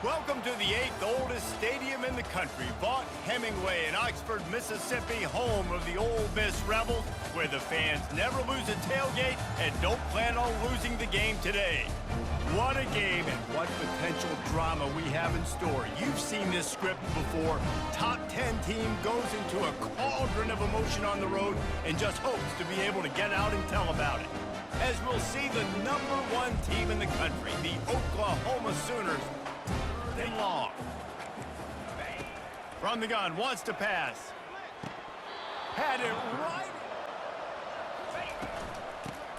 Welcome to the 8th oldest stadium in the country, Vaught Hemingway in Oxford, Mississippi, home of the Ole Miss Rebels, where the fans never lose a tailgate and don't plan on losing the game today. What a game and what potential drama we have in store. You've seen this script before. Top 10 team goes into a cauldron of emotion on the road and just hopes to be able to get out and tell about it. As we'll see the #1 team in the country, the Oklahoma Sooners, long. From the gun, wants to pass. Had it right.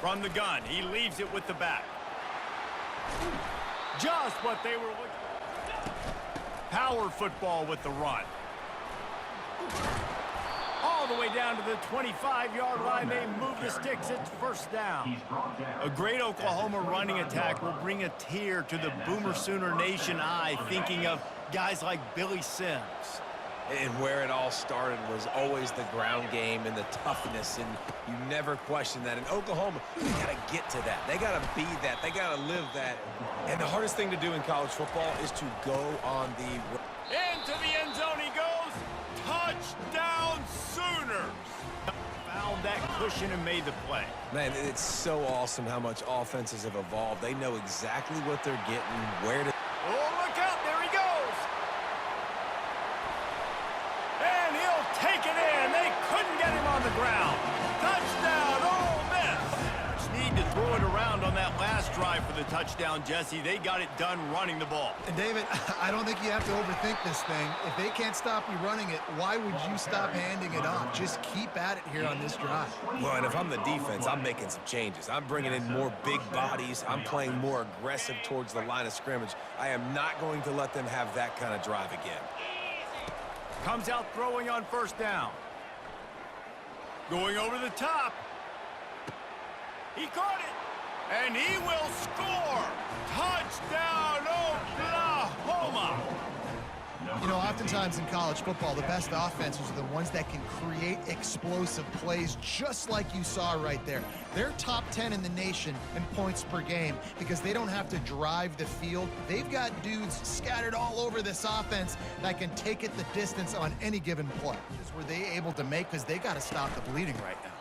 From the gun, he leaves it with the back. Just what they were looking for. Power football with the run. All the way down to the 25-yard line. They move the sticks. It's first down. A great Oklahoma running attack will bring a tear to the Boomer Sooner Nation eye, thinking of guys like Billy Sims. And where it all started was always the ground game and the toughness, and you never question that. In Oklahoma, they got to get to that. They got to be that. They got to live that. And the hardest thing to do in college football is to go on the... Into the end zone he goes. Touchdown Sooners. Found that cushion and made the play. Man, it's so awesome how much offenses have evolved. They know exactly what they're getting, where to... Oh, look out. There he goes. And he'll take it in. They couldn't get him on the ground. Touchdown, Ole Miss. Just need to throw it around on that last drive for the touchdown, Jesse. They got it done running the ball. And David, I don't think you have to overthink this thing. If they can't stop you running it, why would you stop handing it off? Just keep at it here on this drive. Well, and if I'm the defense, I'm making some changes. I'm bringing in more big bodies. I'm playing more aggressive towards the line of scrimmage. I am not going to let them have that kind of drive again. Comes out throwing on first down. Going over the top. He caught it. And he will score. Touchdown, Oklahoma. You know, oftentimes in college football, the best offenses are the ones that can create explosive plays, just like you saw right there. They're top 10 in the nation in points per game because they don't have to drive the field. They've got dudes scattered all over this offense that can take it the distance on any given play. Just were they able to make, because they got to stop the bleeding right now.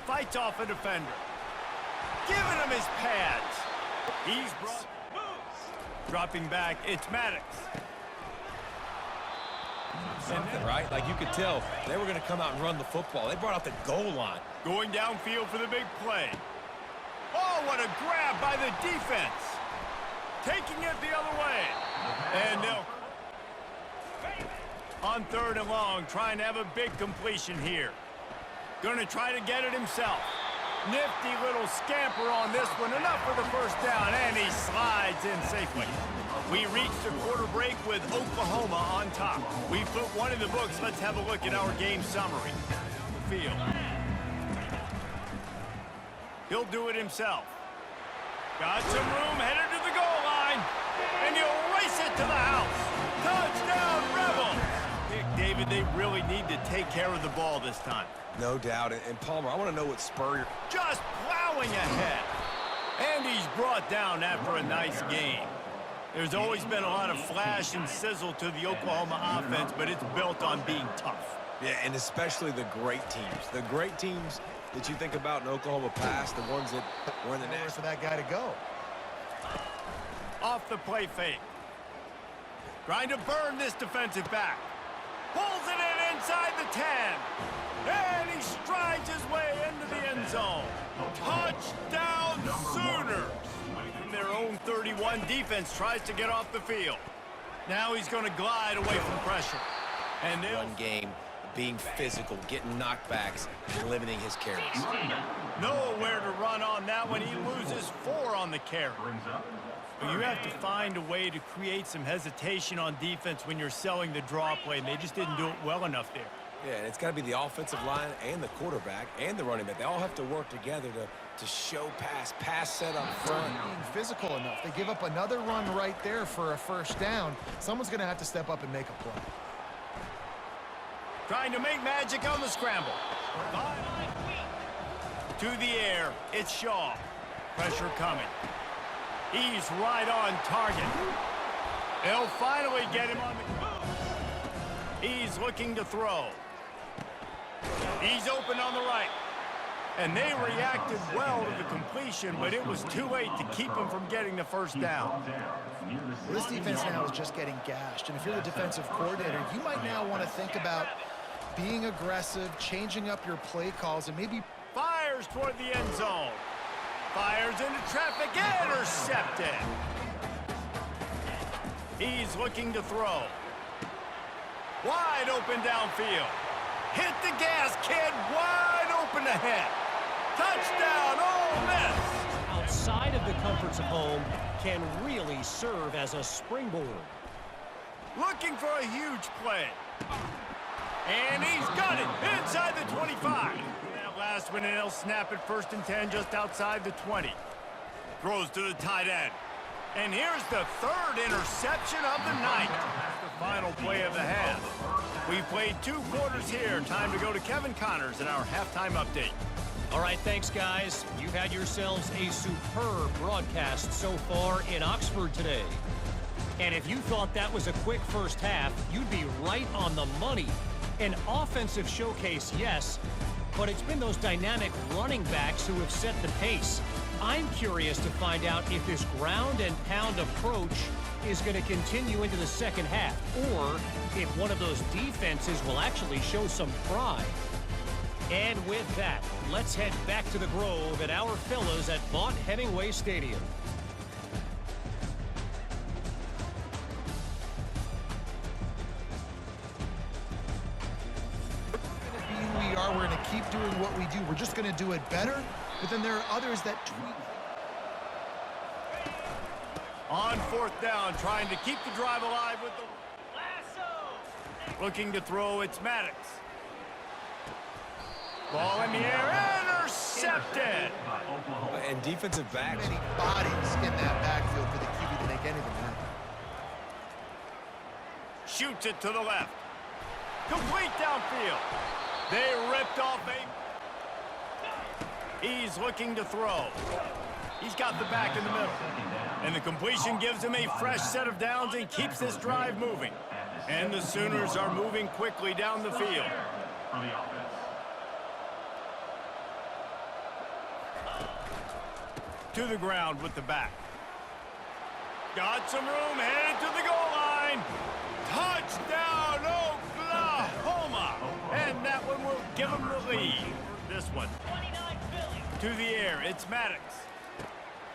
Fights off a defender. Giving him his pads. He's brought... Dropping back, it's Maddox. Something, right? Like you could tell they were going to come out and run the football. They brought out the goal line. Going downfield for the big play. Oh, what a grab by the defense. Taking it the other way. And they'll... On 3rd and long, trying to have a big completion here. Going to try to get it himself. Nifty little scamper on this one. Enough for the first down, and he slides in safely. We reached a quarter break with Oklahoma on top. We put one in the books. Let's have a look at our game summary. The field. He'll do it himself. Got some room, headed to the goal line, and he'll race it to the house. Touchdown, Rebels! David, they really need to take care of the ball this time. No doubt. And Palmer, I want to know what Spurrier... Just plowing ahead. And he's brought down after a nice game. There's always been a lot of flash and sizzle to the Oklahoma offense, but it's built on being tough. Yeah, and especially the great teams. The great teams that you think about in Oklahoma past, the ones that were in the Nowhere for that guy to go. Off the play fake. Trying to burn this defensive back. Pulls it in inside the 10. And he strides his way into the end zone. Touchdown Sooners. From their own 31, defense tries to get off the field. Now he's going to glide away from pressure. And they'll... Run game, being physical, getting knockbacks, and limiting his carries. Nowhere to run on that one. He loses 4 on the carry. You have to find a way to create some hesitation on defense when you're selling the draw play, and they just didn't do it well enough there. Yeah, and it's got to be the offensive line and the quarterback and the running back. They all have to work together to show pass set up front. Being physical enough. They give up another run right there for a first down. Someone's going to have to step up and make a play. Trying to make magic on the scramble. To the air, it's Shaw. Pressure coming. He's right on target. They'll finally get him on the... He's looking to throw. He's open on the right. And they reacted well to the completion, but it was too late to keep him from getting the first down. Well, this defense now is just getting gashed. And if you're the defensive coordinator, you might now want to think about being aggressive, changing up your play calls, and maybe... Fires toward the end zone. Fires into traffic, intercepted. He's looking to throw. Wide open downfield. Hit the gas, kid. Wide open ahead. Touchdown, Ole Miss. Outside of the comforts of home can really serve as a springboard. Looking for a huge play. And he's got it inside the 25. That last one, and he'll snap it 1st and 10 just outside the 20. Throws to the tight end. And here's the 3rd interception of the night. The final play of the half. We've played 2 quarters here. Time to go to Kevin Connors in our halftime update. All right, thanks, guys. You've had yourselves a superb broadcast so far in Oxford today. And if you thought that was a quick first half, you'd be right on the money. An offensive showcase, yes, but it's been those dynamic running backs who have set the pace. I'm curious to find out if this ground and pound approach is going to continue into the second half, or if one of those defenses will actually show some pride. And with that, let's head back to the Grove and our fellows at Vaught Hemingway Stadium. We're going to keep doing what we do. We're just going to do it better, but then there are others that tweak. On 4th down, trying to keep the drive alive with the lasso. Looking to throw, it's Maddox. Ball in the air, intercepted. And defensive backs. Many bodies in that backfield for the QB to make anything happen. Shoots it to the left. Complete downfield. They ripped off a... He's looking to throw. He's got the back in the middle. And the completion gives him a fresh set of downs and keeps this drive moving. And the Sooners are moving quickly down the field. To the ground with the back. Got some room, headed to the goal line. Touchdown, Oklahoma! And that one will give them the lead. This one. To the air, it's Maddox.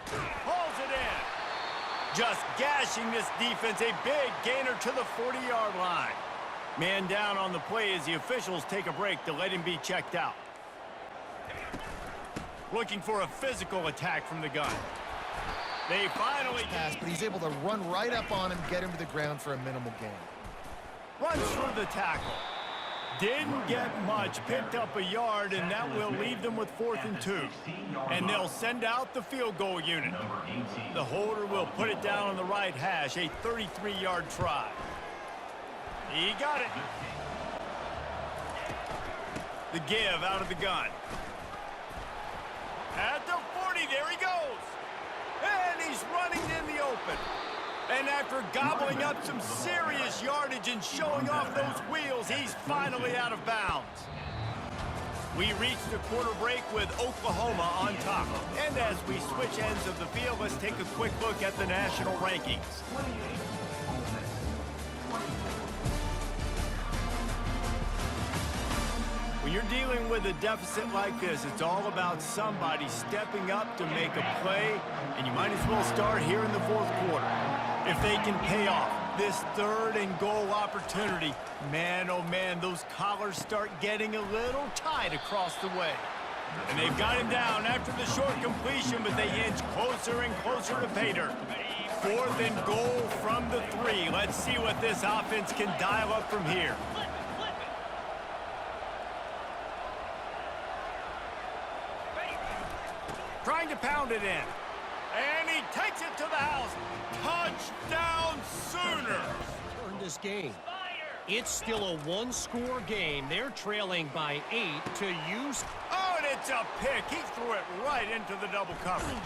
Pulls it in. Just gashing this defense, a big gainer to the 40-yard line. Man down on the play as the officials take a break to let him be checked out. Looking for a physical attack from the gun. They finally pass, but he's able to run right up on him, get him to the ground for a minimal gain. Runs through the tackle. Didn't get much, picked up a yard, and that will leave them with 4th and 2. And they'll send out the field goal unit. The holder will put it down on the right hash, a 33-yard try. He got it. The give out of the gun. At the 40, there he goes. And he's running in the open. And after gobbling up some serious yardage and showing off those wheels, he's finally out of bounds. We reach the quarter break with Oklahoma on top. And as we switch ends of the field, let's take a quick look at the national rankings. When you're dealing with a deficit like this, it's all about somebody stepping up to make a play, and you might as well start here in the 4th quarter. If they can pay off this 3rd and goal opportunity, man, oh man, those collars start getting a little tight across the way. And they've got him down after the short completion, but they inch closer and closer to pay dirt. 4th and goal from the 3. Let's see what this offense can dial up from here. Trying to pound it in. And he takes it to the house. Touchdown, Sooners! Turn this game. It's still a one-score game. They're trailing by 8 to use. Oh, and it's a pick. He threw it right into the double coverage.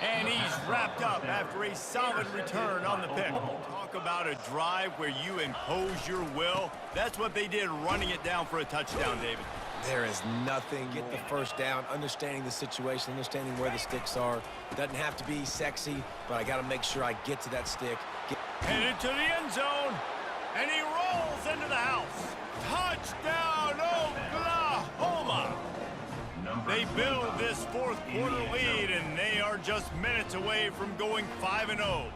And he's wrapped up after a solid return on the pick. Talk about a drive where you impose your will. That's what they did running it down for a touchdown, David. There is nothing. Get the first down, understanding the situation, understanding where the sticks are. Doesn't have to be sexy, but I got to make sure I get to that stick. Headed to the end zone, and he rolls into the house. Touchdown, Oklahoma! They build this fourth quarter lead, and they are just minutes away from going 5-0.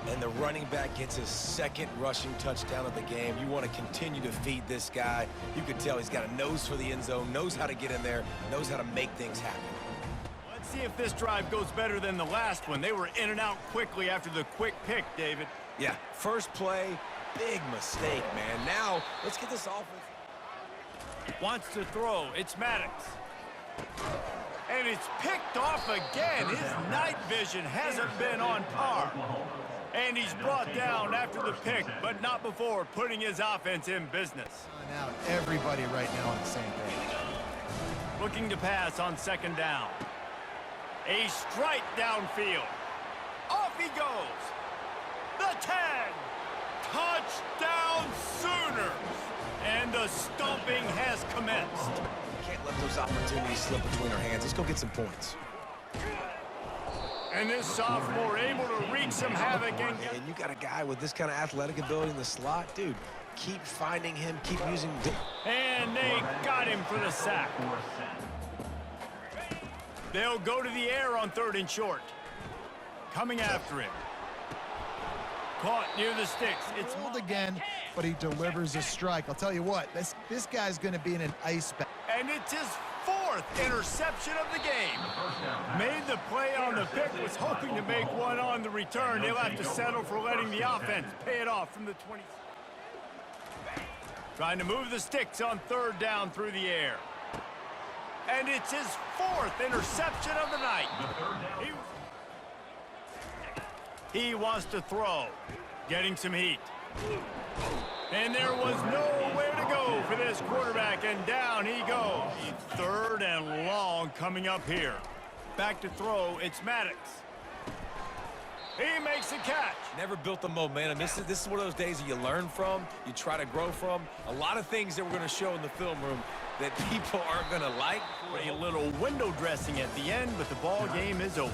And the running back gets his second rushing touchdown of the game. You want to continue to feed this guy. You can tell he's got a nose for the end zone, knows how to get in there, knows how to make things happen. Let's see if this drive goes better than the last one. They were in and out quickly after the quick pick, David. Yeah, first play, big mistake, man. Now, let's get this offense. Wants to throw. It's Maddox. And it's picked off again. His night vision hasn't been on par. And he's brought down after the pick, but not before putting his offense in business. Now everybody right now on the same page. Looking to pass on second down. A strike downfield. Off he goes. The 10. Touchdown Sooners. And the stomping has commenced. Can't let those opportunities slip between our hands. Let's go get some points. And this sophomore able to wreak some havoc. And you got a guy with this kind of athletic ability in the slot. Dude, keep finding him, keep using him. And they got him for the sack. They'll go to the air on 3rd and short. Coming after him. Caught near the sticks. It's Pulled again, but he delivers a strike. I'll tell you what, this guy's going to be in an ice bath. And it's his 4th interception of the game. Made the play on the pick, was hoping to make one on the return. They'll have to settle for letting the offense pay it off from the 20. Trying to move the sticks on 3rd down through the air. And it's his 4th interception of the night. He wants to throw, getting some heat. And there was nowhere to go for this quarterback, and down he goes. 3rd and long coming up here. Back to throw, it's Maddox. He makes a catch. Never built the momentum. This is one of those days that you learn from, you try to grow from. A lot of things that we're going to show in the film room that people aren't going to like. A little window dressing at the end, but the ball game is over.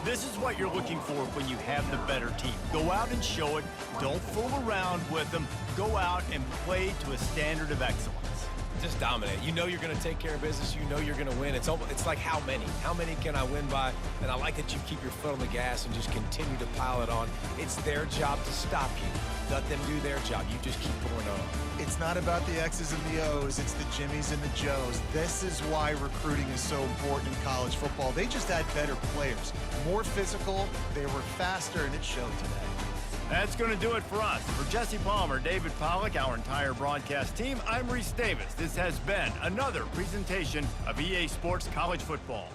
This is what you're looking for when you have the better team. Go out and show it. Don't fool around with them. Go out and play to a standard of excellence. Just dominate. You know you're going to take care of business. You know you're going to win. It's like how many? How many can I win by? And I like that you keep your foot on the gas and just continue to pile it on. It's their job to stop you. Let them do their job. You just keep pouring on. It's not about the X's and the O's. It's the Jimmies and the Joes. This is why recruiting is so important in college football. They just had better players. More physical, they were faster, and it showed today. That's going to do it for us. For Jesse Palmer, David Pollack, our entire broadcast team, I'm Reese Davis. This has been another presentation of EA Sports College Football.